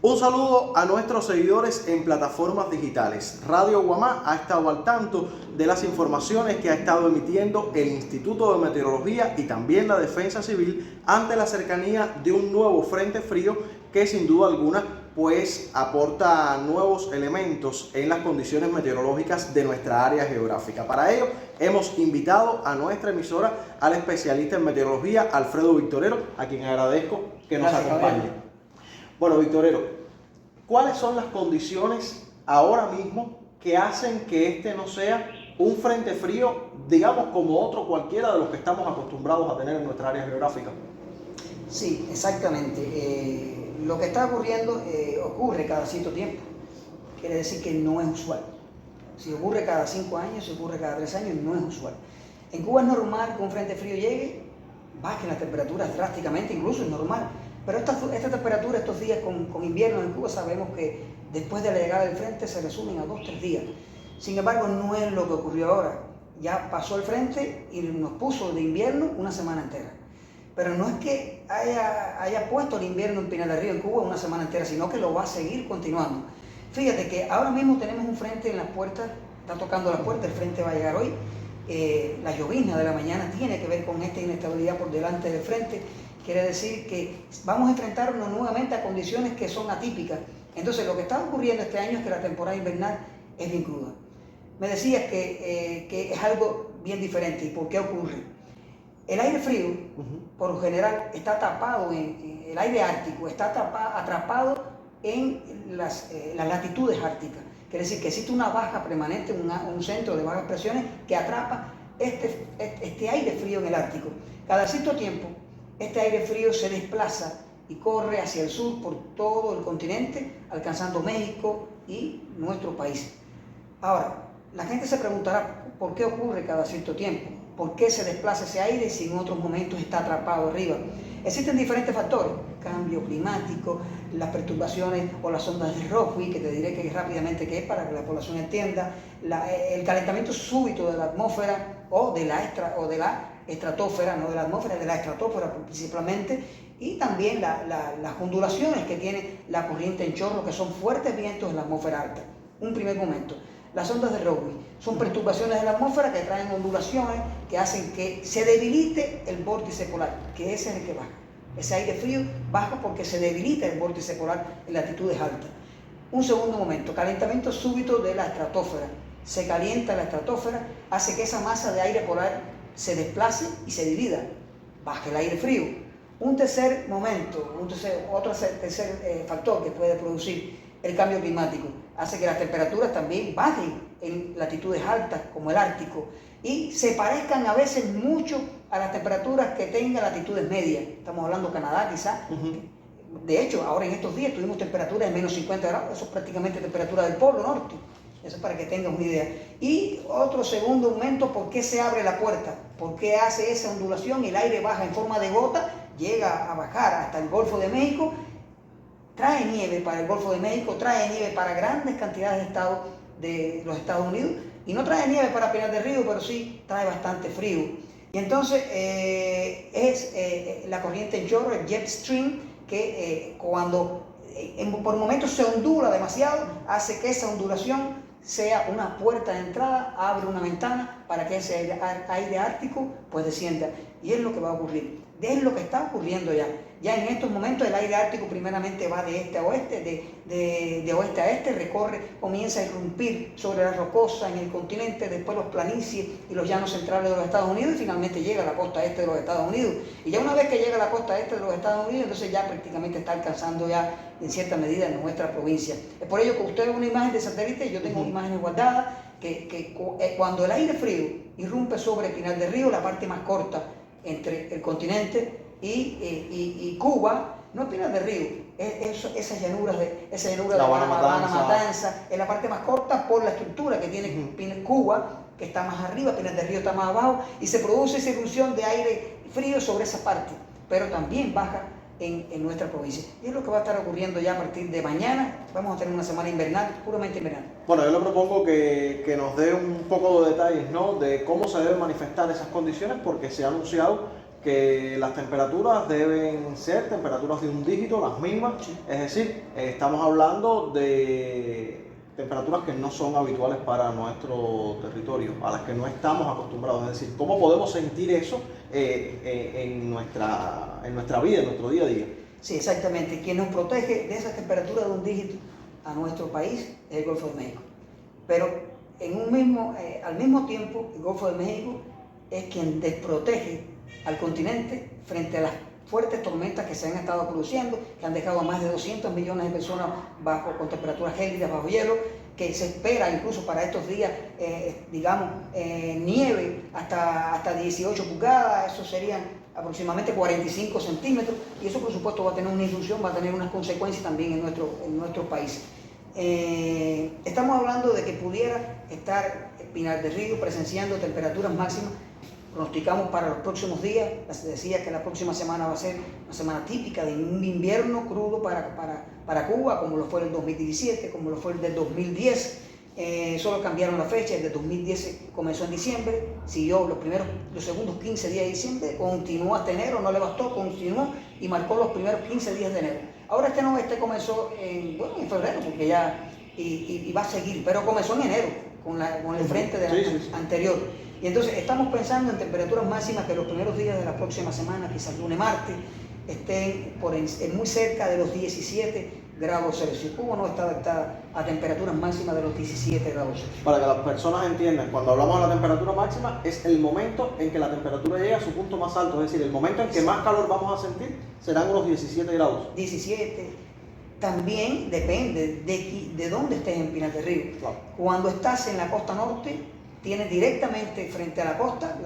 Un saludo a nuestros seguidores en plataformas digitales. Radio Guamá ha estado al tanto de las informaciones que ha estado emitiendo el Instituto de Meteorología y también la Defensa Civil ante la cercanía de un nuevo frente frío que sin duda alguna pues aporta nuevos elementos en las condiciones meteorológicas de nuestra área geográfica. Para ello hemos invitado a nuestra emisora al especialista en meteorología Alfredo Victorero, a quien agradezco que nos acompañe. Bueno, Victorero, ¿cuáles son las condiciones ahora mismo que hacen que este no sea un frente frío, digamos, como otro cualquiera de los que estamos acostumbrados a tener en nuestra área geográfica? Sí, exactamente. Lo que está ocurriendo ocurre cada cierto tiempo. Quiere decir que no es usual. Si ocurre cada 5 años, si ocurre cada 3 años, no es usual. En Cuba es normal que un frente frío llegue, bajen las temperaturas drásticamente, incluso es normal. Pero esta temperatura, estos días con invierno en Cuba, sabemos que después de la llegada del frente se resumen a 2 o 3 días. Sin embargo, no es lo que ocurrió ahora. Ya pasó el frente y nos puso de invierno una semana entera. Pero no es que haya puesto el invierno en Pinar del Río, en Cuba, una semana entera, sino que lo va a seguir continuando. Fíjate que ahora mismo tenemos un frente en las puertas, está tocando la puerta, el frente va a llegar hoy. La llovizna de la mañana tiene que ver con esta inestabilidad por delante del frente. Quiere decir que vamos a enfrentarnos nuevamente a condiciones que son atípicas. Entonces, lo que está ocurriendo este año es que la temporada invernal es bien cruda. Me decías que es algo bien diferente. ¿Y por qué ocurre? El aire frío, por lo general, está tapado, el aire ártico está atrapado en las latitudes árticas. Quiere decir que existe una baja permanente, un centro de bajas presiones que atrapa este aire frío en el Ártico. Cada cierto tiempo, este aire frío se desplaza y corre hacia el sur por todo el continente, alcanzando México y nuestro país. Ahora, la gente se preguntará por qué ocurre cada cierto tiempo, por qué se desplaza ese aire si en otros momentos está atrapado arriba. Existen diferentes factores: cambio climático, las perturbaciones o las ondas de Rossby, que te diré que rápidamente qué es para que la población entienda, el calentamiento súbito de la atmósfera o de la estratosfera, no de la atmósfera, de la estratosfera principalmente, y también las ondulaciones que tiene la corriente en chorro, que son fuertes vientos en la atmósfera alta. Un primer momento. Las ondas de Rossby son perturbaciones de la atmósfera que traen ondulaciones que hacen que se debilite el vórtice polar, que ese es el que baja. Ese aire frío baja porque se debilita el vórtice polar en latitudes altas. Un segundo momento, calentamiento súbito de la estratosfera. Se calienta la estratosfera, hace que esa masa de aire polar se desplace y se divida, baja el aire frío. Un tercer momento, otro tercer factor que puede producir el cambio climático, hace que las temperaturas también bajen en latitudes altas como el Ártico y se parezcan a veces mucho a las temperaturas que tengan latitudes medias. Estamos hablando de Canadá quizás. De hecho, ahora en estos días tuvimos temperaturas de menos 50 grados, eso es prácticamente temperatura del Polo Norte. Eso es para que tengas una idea. Y otro segundo momento, ¿por qué se abre la puerta? ¿Por qué hace esa ondulación? El aire baja en forma de gota, llega a bajar hasta el Golfo de México, trae nieve para el Golfo de México, trae nieve para grandes cantidades de estados de los Estados Unidos, y no trae nieve para Pinar del Río, pero sí trae bastante frío. Y entonces la corriente en chorro, el jet stream, que cuando por momentos se ondula demasiado, hace que esa ondulación sea una puerta de entrada, abre una ventana para que ese aire ártico pues descienda. Y es lo que va a ocurrir, es lo que está ocurriendo ya. Ya en estos momentos el aire ártico primeramente va de este a oeste, de oeste a este, recorre, comienza a irrumpir sobre la rocosa en el continente, después los planicies y los llanos centrales de los Estados Unidos, y finalmente llega a la costa este de los Estados Unidos. Y ya una vez que llega a la costa este de los Estados Unidos, entonces ya prácticamente está alcanzando ya en cierta medida en nuestra provincia. Es por ello que usted ve una imagen de satélite, yo tengo imágenes guardadas, que cuando el aire frío irrumpe sobre Pinar del Río, la parte más corta entre el continente y Cuba, no es Pinar del Río, esa llanura de La Habana Matanza, es la parte más corta por la estructura que tiene Cuba, que está más arriba, Pinar del Río está más abajo, y se produce esa irrupción de aire frío sobre esa parte, pero también baja en nuestra provincia. Y es lo que va a estar ocurriendo ya a partir de mañana. Vamos a tener una semana invernal, puramente invernal. Bueno, yo le propongo que nos dé un poco de detalles, ¿no?, de cómo se deben manifestar esas condiciones, porque se ha anunciado que las temperaturas deben ser temperaturas de un dígito, las mismas, Sí. es decir, estamos hablando de temperaturas que no son habituales para nuestro territorio, a las que no estamos acostumbrados. Es decir, ¿cómo podemos sentir eso en nuestra vida, en nuestro día a día? Sí, exactamente. Quien nos protege de esas temperaturas de un dígito a nuestro país es el Golfo de México. Pero al mismo tiempo, el Golfo de México es quien desprotege al continente frente a las fuertes tormentas que se han estado produciendo, que han dejado a más de 200 millones de personas con temperaturas gélidas, bajo hielo, que se espera incluso para estos días, nieve hasta 18 pulgadas, eso serían aproximadamente 45 centímetros, y eso por supuesto va a tener una intrusión, va a tener unas consecuencias también en nuestro país. Estamos hablando de que pudiera estar Pinar del Río presenciando temperaturas máximas. Pronosticamos para los próximos días, les decía que la próxima semana va a ser una semana típica de un invierno crudo para Cuba, como lo fue el 2017, como lo fue el del 2010. Solo cambiaron la fecha, el de 2010 comenzó en diciembre, siguió los segundos 15 días de diciembre, continuó hasta enero, no le bastó, continuó y marcó los primeros 15 días de enero. Ahora este comenzó en febrero, porque ya, y va a seguir, pero comenzó en enero, con el frente anterior. Y entonces estamos pensando en temperaturas máximas que los primeros días de la próxima semana, quizás lunes, martes, estén muy cerca de los 17 grados Celsius. Cuba no está adaptada a temperaturas máximas de los 17 grados Celsius. Para que las personas entiendan, cuando hablamos de la temperatura máxima, es el momento en que la temperatura llega a su punto más alto, es decir, el momento en que más calor vamos a sentir serán unos 17 grados. 17. También depende de dónde estés en Pinar del Río. Claro. Cuando estás en la costa norte, tienes directamente frente a la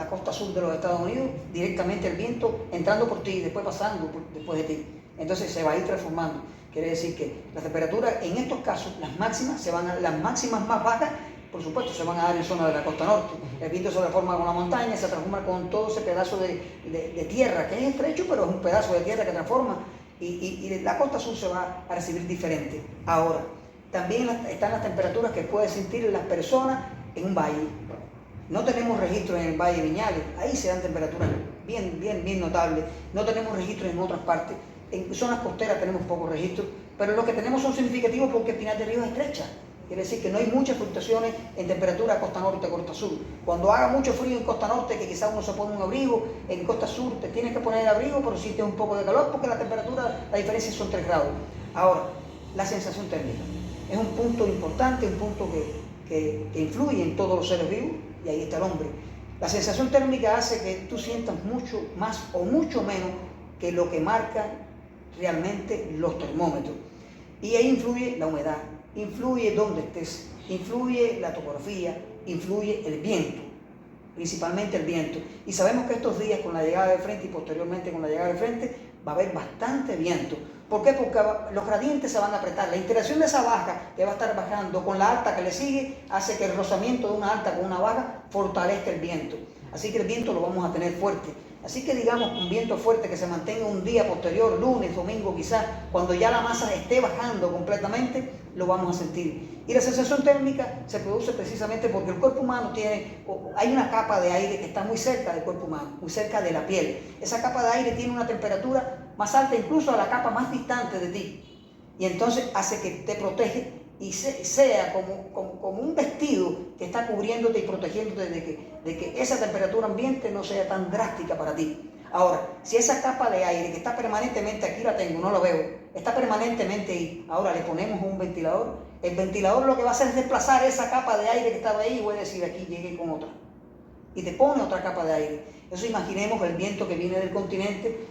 costa sur de los Estados Unidos, directamente el viento entrando por ti y después pasando después de ti. Entonces se va a ir transformando. Quiere decir que las temperaturas, en estos casos, las máximas más bajas, por supuesto, se van a dar en zona de la costa norte. El viento se transforma con la montaña, se transforma con todo ese pedazo de tierra, que es estrecho, pero es un pedazo de tierra que transforma. Y la costa sur se va a recibir diferente. Ahora, también están las temperaturas que pueden sentir las personas en un valle. No tenemos registros en el Valle de Viñales, ahí se dan temperaturas bien notables. No tenemos registros en otras partes. En zonas costeras tenemos pocos registros, pero los que tenemos son significativos porque Pinar del Río es estrecha. Quiere decir que no hay muchas fluctuaciones en temperatura costa norte, costa sur. Cuando haga mucho frío en costa norte, que quizás uno se pone un abrigo, en costa sur te tienes que poner el abrigo, pero sientes un poco de calor porque la diferencia son 3 grados. Ahora, la sensación térmica es un punto importante, un punto que influye en todos los seres vivos, y ahí está el hombre. La sensación térmica hace que tú sientas mucho más o mucho menos que lo que marcan realmente los termómetros. Y ahí influye la humedad, influye dónde estés, influye la topografía, influye el viento, principalmente el viento. Y sabemos que estos días con la llegada del frente y posteriormente con la llegada del frente va a haber bastante viento. ¿Por qué? Porque los gradientes se van a apretar. La interacción de esa baja que va a estar bajando con la alta que le sigue hace que el rozamiento de una alta con una baja fortalezca el viento. Así que el viento lo vamos a tener fuerte. Así que digamos un viento fuerte que se mantenga un día posterior, lunes, domingo quizás, cuando ya la masa esté bajando completamente, lo vamos a sentir. Y la sensación térmica se produce precisamente porque el cuerpo humano hay una capa de aire que está muy cerca del cuerpo humano, muy cerca de la piel. Esa capa de aire tiene una temperatura más alta incluso a la capa más distante de ti. Y entonces hace que te protege y sea como un vestido que está cubriéndote y protegiéndote de que esa temperatura ambiente no sea tan drástica para ti. Ahora, si esa capa de aire que está permanentemente, aquí la tengo, no lo veo, está permanentemente ahí, ahora le ponemos un ventilador, el ventilador lo que va a hacer es desplazar esa capa de aire que estaba ahí y voy a decir aquí llegué con otra. Y te pone otra capa de aire. Eso imaginemos el viento que viene del continente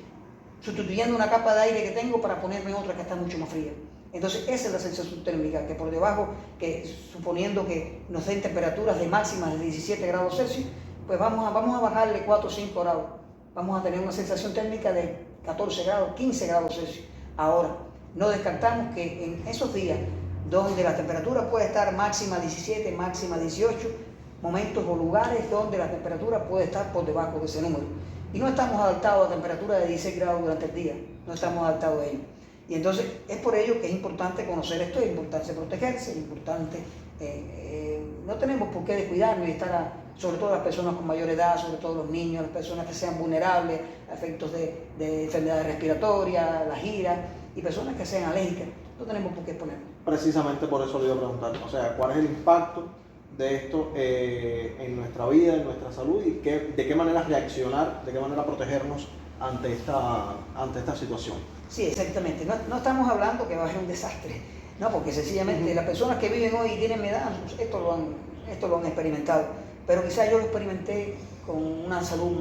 sustituyendo una capa de aire que tengo para ponerme otra que está mucho más fría. Entonces esa es la sensación térmica, que por debajo, suponiendo que nos den temperaturas de máximas de 17 grados Celsius, pues vamos a bajarle 4 o 5 grados. Vamos a tener una sensación térmica de 14 grados, 15 grados Celsius. Ahora, no descartamos que en esos días donde la temperatura puede estar máxima 17, máxima 18, momentos o lugares donde la temperatura puede estar por debajo de ese número. Y no estamos adaptados a temperaturas de 16 grados durante el día, no estamos adaptados a ello. Y entonces es por ello que es importante conocer esto, es importante protegerse, es importante, no tenemos por qué descuidarnos y estar sobre todo las personas con mayor edad, sobre todo los niños, las personas que sean vulnerables a efectos de enfermedades respiratorias, la gira, y personas que sean alérgicas. No tenemos por qué exponernos. Precisamente por eso le iba a preguntar, o sea, ¿cuál es el impacto de esto en nuestra vida, en nuestra salud y de qué manera reaccionar, de qué manera protegernos ante esta situación? Sí, exactamente. No estamos hablando que va a ser un desastre, no, porque sencillamente las personas que viven hoy y tienen mi edad, esto lo han experimentado, pero quizás yo lo experimenté con una salud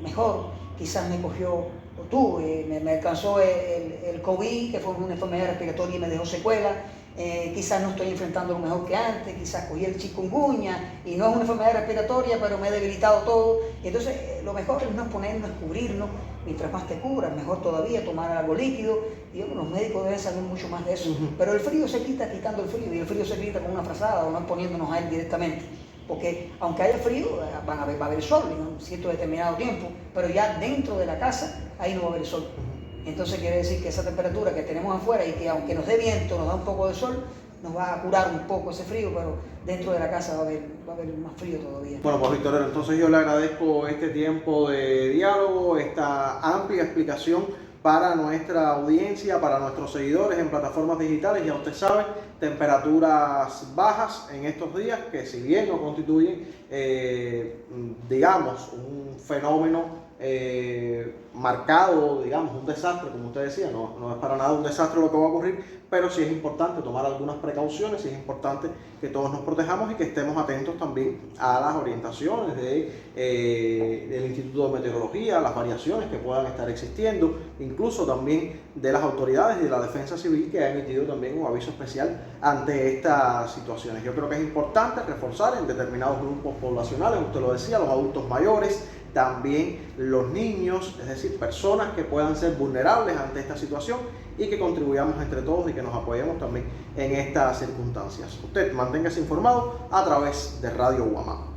mejor, quizás me cogió o tuve, me alcanzó el COVID, que fue una enfermedad respiratoria y me dejó secuelas. Quizás no estoy enfrentando lo mejor que antes, quizás cogí el chikungunya y no es una enfermedad respiratoria, pero me he debilitado todo. Y entonces lo mejor es no exponernos, cubrirnos. Mientras más te cubras, mejor todavía, tomar algo líquido. Y bueno, los médicos deben saber mucho más de eso. Pero el frío se quita quitando el frío, y el frío se quita con una frazada o no exponiéndonos a él directamente. Porque aunque haya frío, va a haber sol en un cierto determinado tiempo, pero ya dentro de la casa, ahí no va a haber sol. Entonces quiere decir que esa temperatura que tenemos afuera y que aunque nos dé viento, nos da un poco de sol, nos va a curar un poco ese frío, pero dentro de la casa va a haber más frío todavía. Bueno, pues Víctor, entonces yo le agradezco este tiempo de diálogo, esta amplia explicación para nuestra audiencia, para nuestros seguidores en plataformas digitales. Ya usted sabe, temperaturas bajas en estos días que si bien no constituyen, digamos, un fenómeno marcado, digamos, un desastre, como usted decía, no es para nada un desastre lo que va a ocurrir, pero sí es importante tomar algunas precauciones, sí es importante que todos nos protejamos y que estemos atentos también a las orientaciones del Instituto de Meteorología, las variaciones que puedan estar existiendo, incluso también de las autoridades y de la Defensa Civil, que ha emitido también un aviso especial ante estas situaciones. Yo creo que es importante reforzar en determinados grupos poblacionales, usted lo decía, los adultos mayores, también los niños, es decir, personas que puedan ser vulnerables ante esta situación y que contribuyamos entre todos y que nos apoyemos también en estas circunstancias. Usted manténgase informado a través de Radio Guamá.